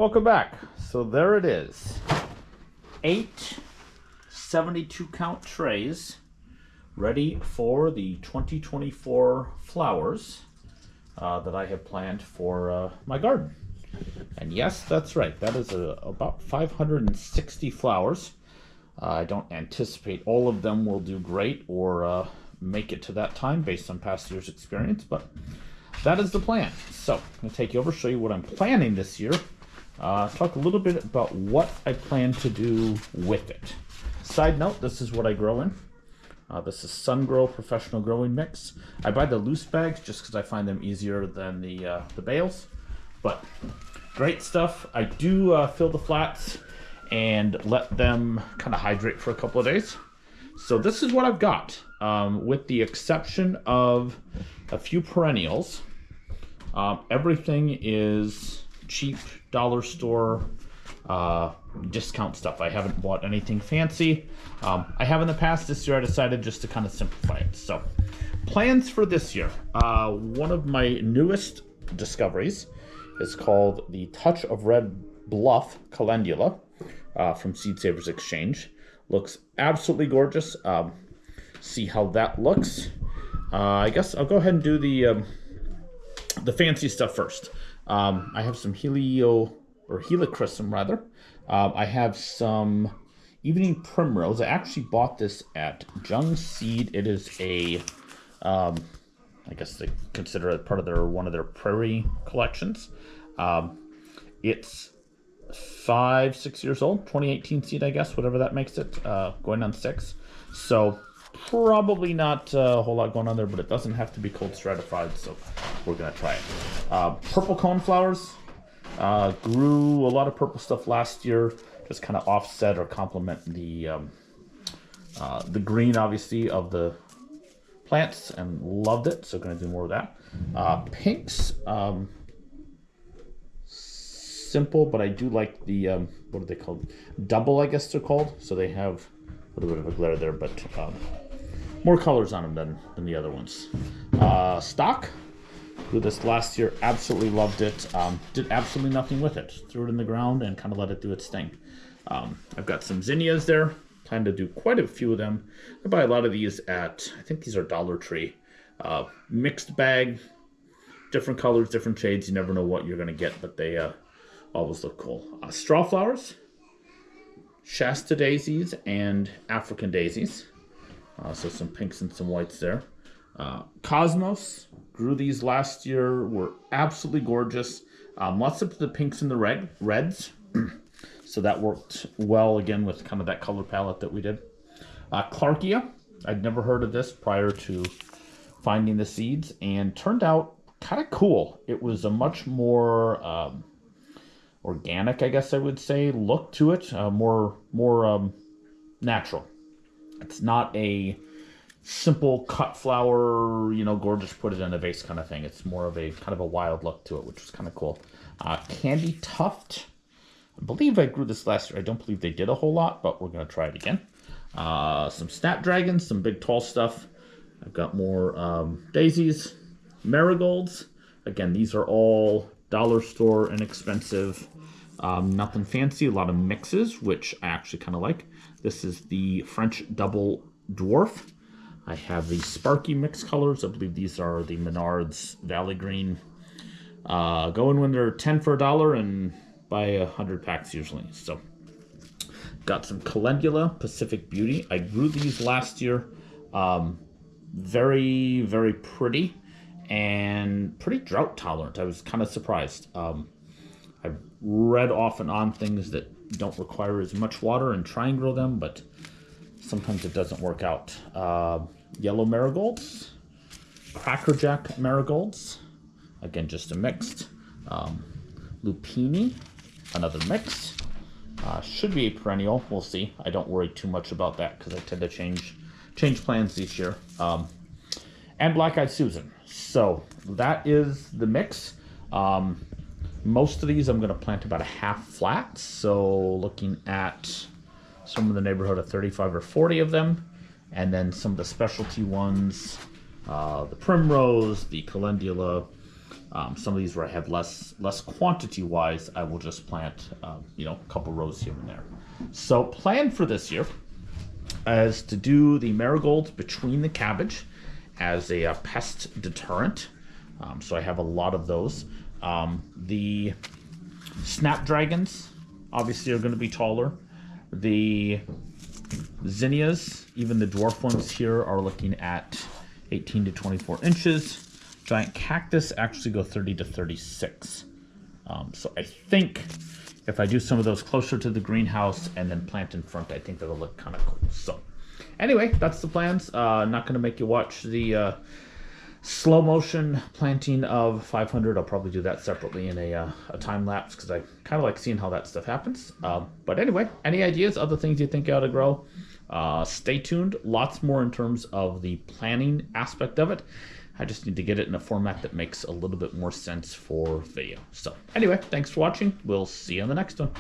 Welcome back. So there it is. 8 72 count trays ready for the 2024 flowers that I have planned for my garden. And yes, that's right. That is about 560 flowers. I don't anticipate all of them will do great or make it to that time based on past year's experience, but that is the plan. So I'm going to take you over, show you what I'm planning this year. Talk a little bit about what I plan to do with it. Side note, this is what I grow in. This is Sun Grow Professional Growing Mix. I buy the loose bags just because I find them easier than the bales. But great stuff. I do fill the flats and let them kind of hydrate for a couple of days. So this is what I've got, with the exception of a few perennials. Everything is cheap dollar store discount stuff. I haven't bought anything fancy. I have in the past. This year I decided just to kind of simplify it. So plans for this year. One of my newest discoveries is called the Touch of Red Bluff Calendula from Seed Savers Exchange. Looks absolutely gorgeous. See how that looks. I guess I'll go ahead and do the fancy stuff first. I have some helichrysum rather. I have some evening primrose. I actually bought this at Jung Seed. It is a, I guess they consider it part of one of their prairie collections. It's 5-6 years old, 2018 seed, I guess, whatever that makes it, going on 6. So probably not a whole lot going on there, but it doesn't have to be cold stratified, so we're gonna try it. Purple coneflowers. Grew a lot of purple stuff last year, just kind of offset or complement the green, obviously, of the plants, and loved it, so gonna do more of that. Pinks, simple, but I do like the, what are they called? Double, I guess they're called. So they have a little bit of a glare there, but more colors on them than the other ones. Stock. Grew this last year, absolutely loved it. Did absolutely nothing with it. Threw it in the ground and kind of let it do its thing. I've got some zinnias there. Plan to do quite a few of them. I buy a lot of these at, I think these are Dollar Tree. Mixed bag, different colors, different shades. You never know what you're going to get, but they always look cool. Straw flowers, Shasta daisies, and African daisies. So some pinks and some whites there. Cosmos, grew these last year, were absolutely gorgeous. Lots of the pinks and the reds. So that worked well again with kind of that color palette that we did. Clarkia, I'd never heard of this prior to finding the seeds, and turned out kind of cool. It was a much more organic, I guess I would say, look to it, more natural. It's not a simple cut flower, gorgeous, put it in a vase kind of thing. It's more of a kind of a wild look to it, which was kind of cool. Candy Tuft, I believe I grew this last year. I don't believe they did a whole lot, but we're going to try it again. Some snapdragons, some big tall stuff. I've got more daisies, marigolds. Again, these are all dollar store, inexpensive, nothing fancy. A lot of mixes, which I actually kind of like. This is the French Double Dwarf. I have the Sparky mix colors. I believe these are the Menards Valley Green. Going when they're 10 for $1 and buy 100 packs usually. So got some Calendula Pacific Beauty. I grew these last year. Very, very pretty and pretty drought tolerant. I was kind of surprised. I've read off and on things that don't require as much water and try and grow them, but sometimes it doesn't work out. Yellow marigolds, crackerjack marigolds, again just a mixed. Lupini, another mix. Should be a perennial, we'll see. I don't worry too much about that because I tend to change plans each year. And Black-Eyed Susan. So that is the mix. Most of these I'm going to plant about a half flat, so looking at some in the neighborhood of 35 or 40 of them, and then some of the specialty ones, the primrose, the calendula, Some of these where I have less quantity wise, I will just plant you know, a couple rows here and there. So plan for this year is to do the marigolds between the cabbage as a pest deterrent. So I have a lot of those. The snapdragons obviously are going to be taller. The zinnias, even the dwarf ones here, are looking at 18 to 24 inches. Giant cactus actually go 30 to 36. So I think if I do some of those closer to the greenhouse and then plant in front, I think that'll look kind of cool. So anyway, that's the plans. Not going to make you watch the slow motion planting of 500. I'll probably do that separately in a time lapse because I kind of like seeing how that stuff happens. But anyway, any ideas, other things you think you ought to grow? Stay tuned. Lots more in terms of the planning aspect of it. I just need to get it in a format that makes a little bit more sense for video. So anyway, thanks for watching. We'll see you on the next one.